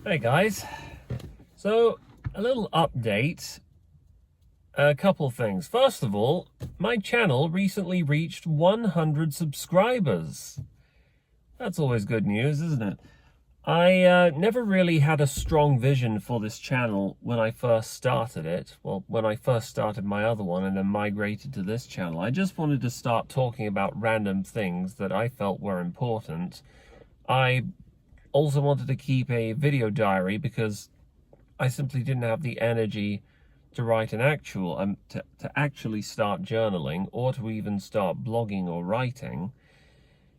Hey guys, so a little update, a couple things. First of all, my channel recently reached 100 subscribers. That's always good news, isn't it? I never really had a strong vision for this channel when I first started it. Well, when I first started my other one and then migrated to this channel. I just wanted to start talking about random things that I felt were important. I also wanted to keep a video diary because I simply didn't have the energy to write an actual, to actually start journaling or to even start blogging or writing.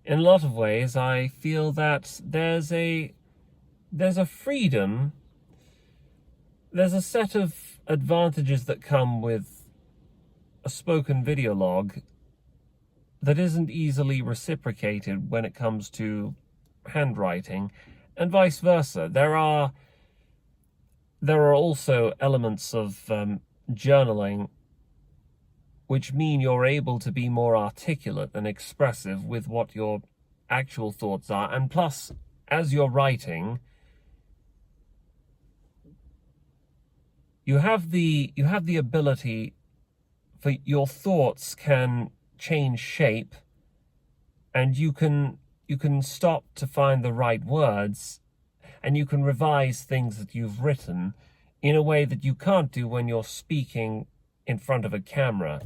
In a lot of ways, I feel that there's a freedom, there's a set of advantages that come with a spoken video log that isn't easily reciprocated when it comes to handwriting, and vice versa. There are also elements of journaling which mean you're able to be more articulate and expressive with what your actual thoughts are. And plus, as you're writing, you have the ability for your thoughts can change shape, and you can stop to find the right words, and you can revise things that you've written in a way that you can't do when you're speaking in front of a camera,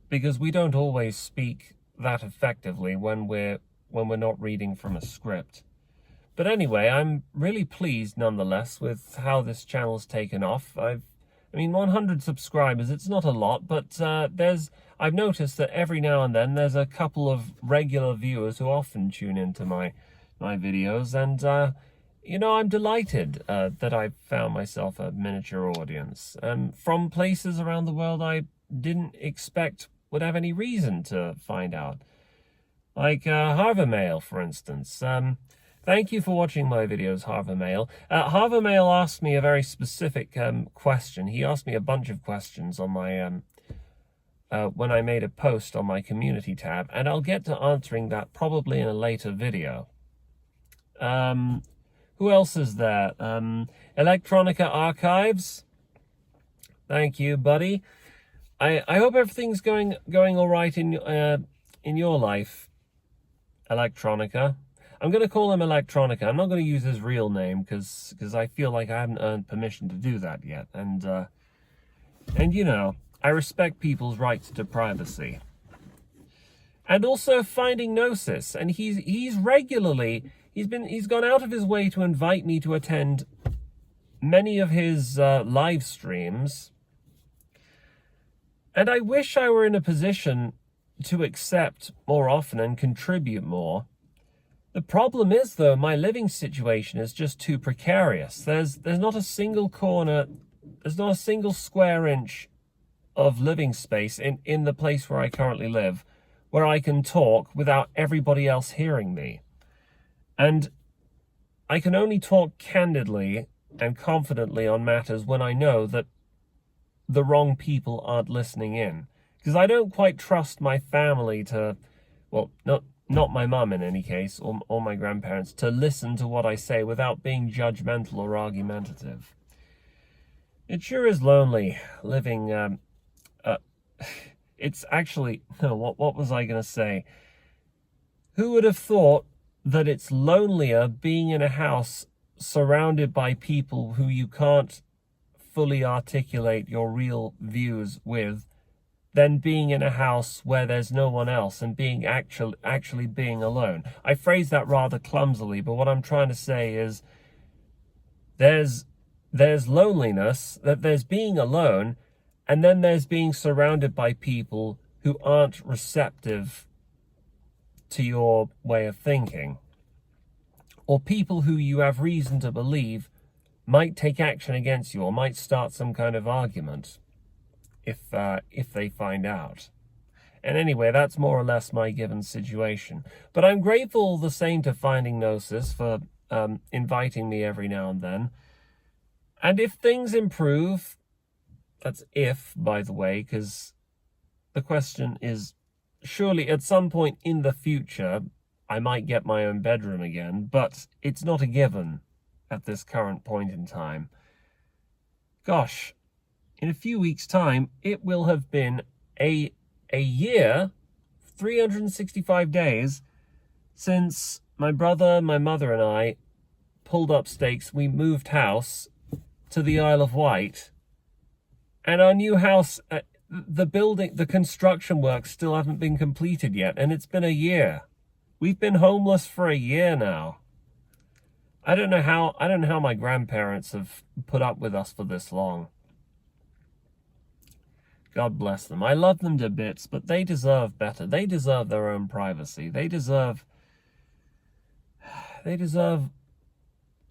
because we don't always speak that effectively when we're not reading from a script. But anyway, I'm really pleased nonetheless with how this channel's taken off. I mean, 100 subscribers, it's not a lot, but I've noticed that every now and then there's a couple of regular viewers who often tune into my videos, and I'm delighted that I've found myself a miniature audience from places around the world I didn't expect would have any reason to find out. Like Harveymail, for instance. Thank you for watching my videos, Harveymail. Harveymail asked me a very specific question. He asked me a bunch of questions on my when I made a post on my community tab, and I'll get to answering that probably in a later video. Who else is there? Electronica Archives. Thank you, buddy. I hope everything's going all right in your life, Electronica. I'm going to call him Electronica. I'm not going to use his real name because I feel like I haven't earned permission to do that yet. And I respect people's rights to privacy. And also Finding Gnosis, and he's gone out of his way to invite me to attend many of his live streams. And I wish I were in a position to accept more often and contribute more. The problem is, though, my living situation is just too precarious. There's not a single corner, there's not a single square inch of living space in the place where I currently live where I can talk without everybody else hearing me. And I can only talk candidly and confidently on matters when I know that the wrong people aren't listening in. Because I don't quite trust my family to, well, not my mum in any case, or my grandparents, to listen to what I say without being judgmental or argumentative. It sure is lonely living, it's actually, no, what was I going to say? Who would have thought that it's lonelier being in a house surrounded by people who you can't fully articulate your real views with, than being in a house where there's no one else and being actually being alone. I phrase that rather clumsily, but what I'm trying to say is there's loneliness, that there's being alone, and then there's being surrounded by people who aren't receptive to your way of thinking, or people who you have reason to believe might take action against you or might start some kind of argument if they find out. And anyway, that's more or less my given situation. But I'm grateful the same to Finding Gnosis for inviting me every now and then. And if things improve, that's if, by the way, because the question is, surely at some point in the future, I might get my own bedroom again, but it's not a given at this current point in time. Gosh, in a few weeks' time, it will have been a year, 365 days, since my brother, my mother, and I pulled up stakes. We moved house to the Isle of Wight, and our new house, the construction work still haven't been completed yet, and it's been a year. We've been homeless for a year now. I don't know how my grandparents have put up with us for this long. God bless them. I love them to bits, but they deserve better. They deserve their own privacy. They deserve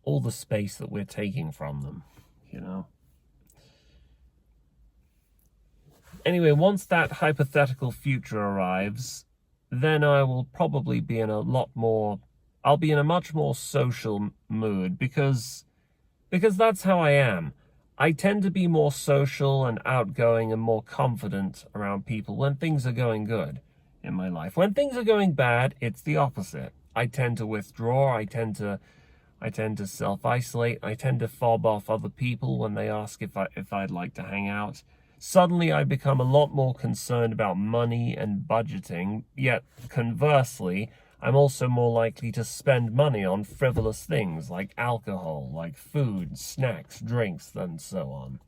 all the space that we're taking from them, you know. Anyway, once that hypothetical future arrives, then I will probably be in I'll be in a much more social mood because that's how I am. I tend to be more social and outgoing and more confident around people when things are going good in my life. When things are going bad, it's the opposite. I tend to withdraw, I tend to self-isolate, I tend to fob off other people when they ask if I'd like to hang out. Suddenly I become a lot more concerned about money and budgeting, yet conversely, I'm also more likely to spend money on frivolous things like alcohol, like food, snacks, drinks, and so on.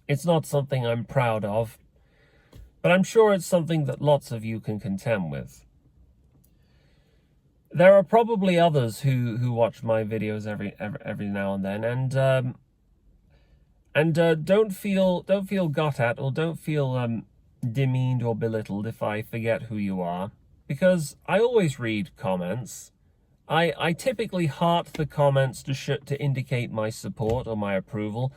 It's not something I'm proud of, but I'm sure it's something that lots of you can contend with. There are probably others who watch my videos every now and then, and don't feel got at, or don't feel demeaned or belittled if I forget who you are, because I always read comments. I typically heart the comments to indicate my support or my approval.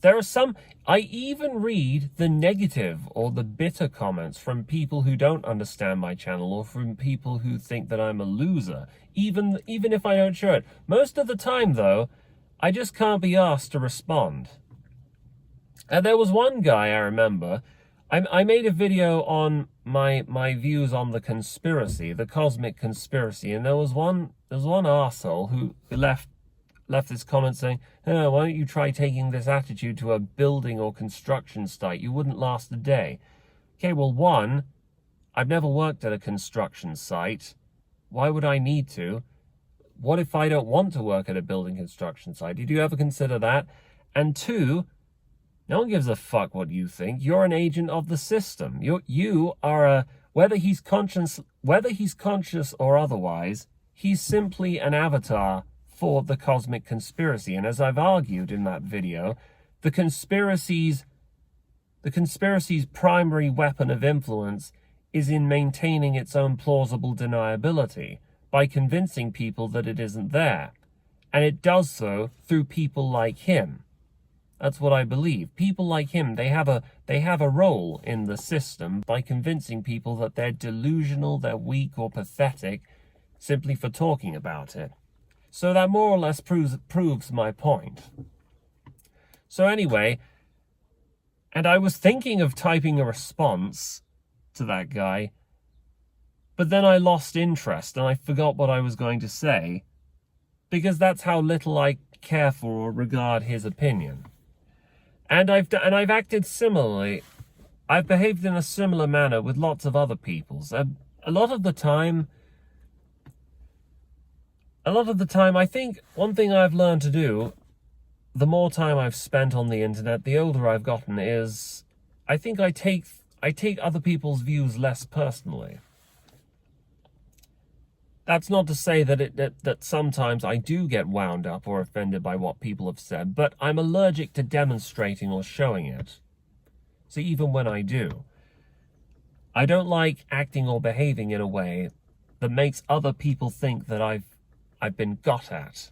There are some, I even read the negative or the bitter comments from people who don't understand my channel, or from people who think that I'm a loser, even if I don't show it. Most of the time, though, I just can't be asked to respond. And there was one guy I remember, I made a video on my views on the conspiracy, the cosmic conspiracy, and there was one arsehole who left this comment saying, "Oh, why don't you try taking this attitude to a building or construction site? You wouldn't last a day." Okay, well, one, I've never worked at a construction site. Why would I need to? What if I don't want to work at a building construction site? Did you ever consider that? And two, no one gives a fuck what you think. You're an agent of the system. You are whether he's conscious or otherwise, he's simply an avatar for the cosmic conspiracy. And as I've argued in that video, the conspiracy's primary weapon of influence is in maintaining its own plausible deniability by convincing people that it isn't there. And it does so through people like him. That's what I believe. People like him, they have a role in the system by convincing people that they're delusional, they're weak or pathetic simply for talking about it. So that more or less proves my point. So anyway, and I was thinking of typing a response to that guy, but then I lost interest and I forgot what I was going to say, because that's how little I care for or regard his opinion. And I've acted similarly. I've behaved in a similar manner with lots of other people's. A lot of the time, I think one thing I've learned to do, the more time I've spent on the internet, the older I've gotten, is I think I take other people's views less personally. That's not to say that sometimes I do get wound up or offended by what people have said, but I'm allergic to demonstrating or showing it. So even when I do, I don't like acting or behaving in a way that makes other people think that I've been got at.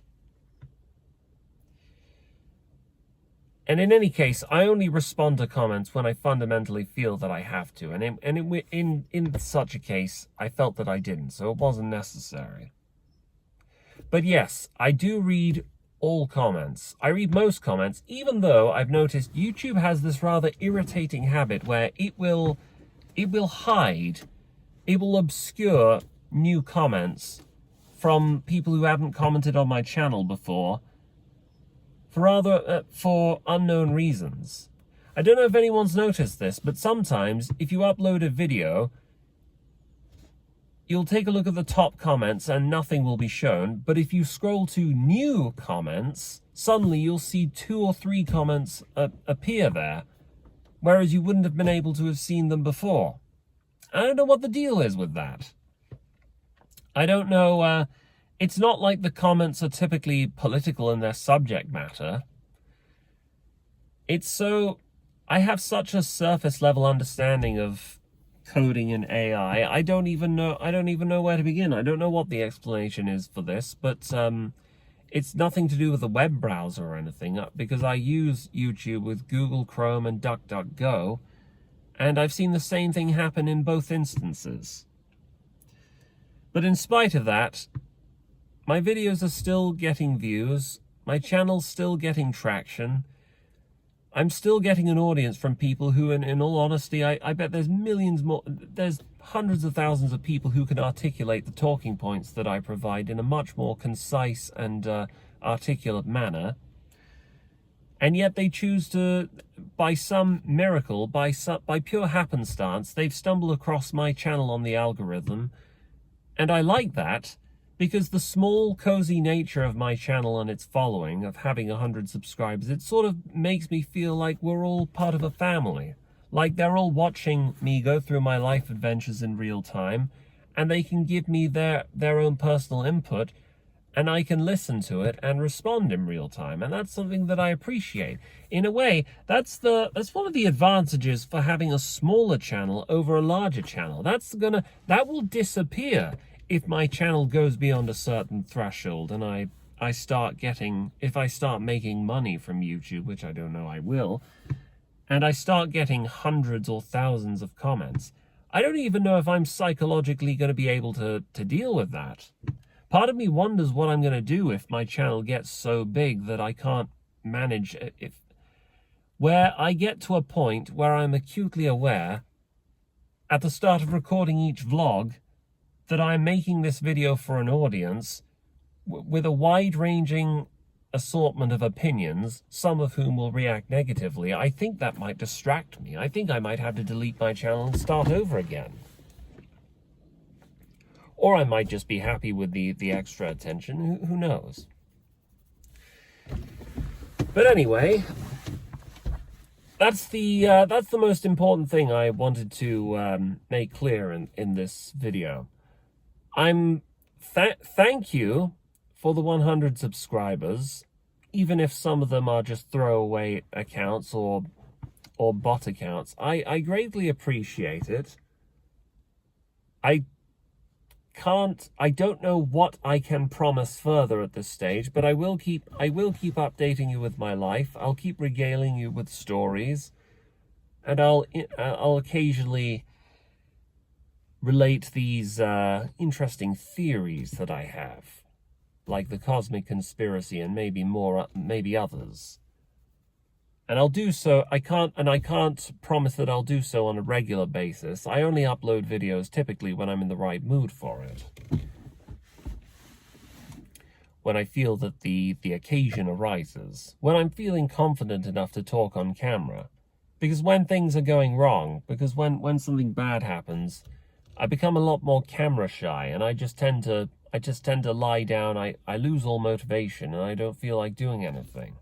And in any case, I only respond to comments when I fundamentally feel that I have to. And in such a case, I felt that I didn't, so it wasn't necessary. But yes, I do read all comments. I read most comments, even though I've noticed YouTube has this rather irritating habit where it will hide it will obscure new comments from people who haven't commented on my channel before for unknown reasons. I don't know if anyone's noticed this, but sometimes if you upload a video, you'll take a look at the top comments and nothing will be shown. But if you scroll to new comments, suddenly you'll see 2 or 3 comments appear there, whereas you wouldn't have been able to have seen them before. I don't know what the deal is with that. I don't know. It's not like the comments are typically political in their subject matter. I have such a surface level understanding of coding and AI. I don't even know where to begin. I don't know what the explanation is for this, but it's nothing to do with the web browser or anything, because I use YouTube with Google Chrome and DuckDuckGo, and I've seen the same thing happen in both instances. But in spite of that, my videos are still getting views, my channel's still getting traction, I'm still getting an audience from people who, in all honesty, I bet there's millions more, there's hundreds of thousands of people who can articulate the talking points that I provide in a much more concise and articulate manner. And yet they choose to, by some miracle, by pure happenstance, they've stumbled across my channel on the algorithm. And I like that, because the small, cozy nature of my channel and its following, of having 100 subscribers, it sort of makes me feel like we're all part of a family. Like they're all watching me go through my life adventures in real time, and they can give me their own personal input, and I can listen to it and respond in real time. And that's something that I appreciate. In a way, that's one of the advantages for having a smaller channel over a larger channel. That will disappear if my channel goes beyond a certain threshold and if I start making money from YouTube, which I don't know I will, and I start getting hundreds or thousands of comments, I don't even know if I'm psychologically going to be able to deal with that. Part of me wonders what I'm going to do if my channel gets so big that I can't manage it, where I get to a point where I'm acutely aware at the start of recording each vlog that I'm making this video for an audience with a wide-ranging assortment of opinions, some of whom will react negatively. I think that might distract me. I think I might have to delete my channel and start over again. Or I might just be happy with the extra attention. Who knows? But anyway, that's the most important thing I wanted to make clear in this video. Thank you for the 100 subscribers, even if some of them are just throwaway accounts or bot accounts. I greatly appreciate it. I don't know what I can promise further at this stage, but I will keep updating you with my life. I'll keep regaling you with stories, and I'll occasionally relate these interesting theories that I have, like the cosmic conspiracy and maybe others. And I'll do so. I can't promise that I'll do so on a regular basis. I only upload videos typically when I'm in the right mood for it. When I feel that the occasion arises. When I'm feeling confident enough to talk on camera. Because when things are going wrong, because when something bad happens, I become a lot more camera shy, and I just tend to lie down. I lose all motivation, and I don't feel like doing anything.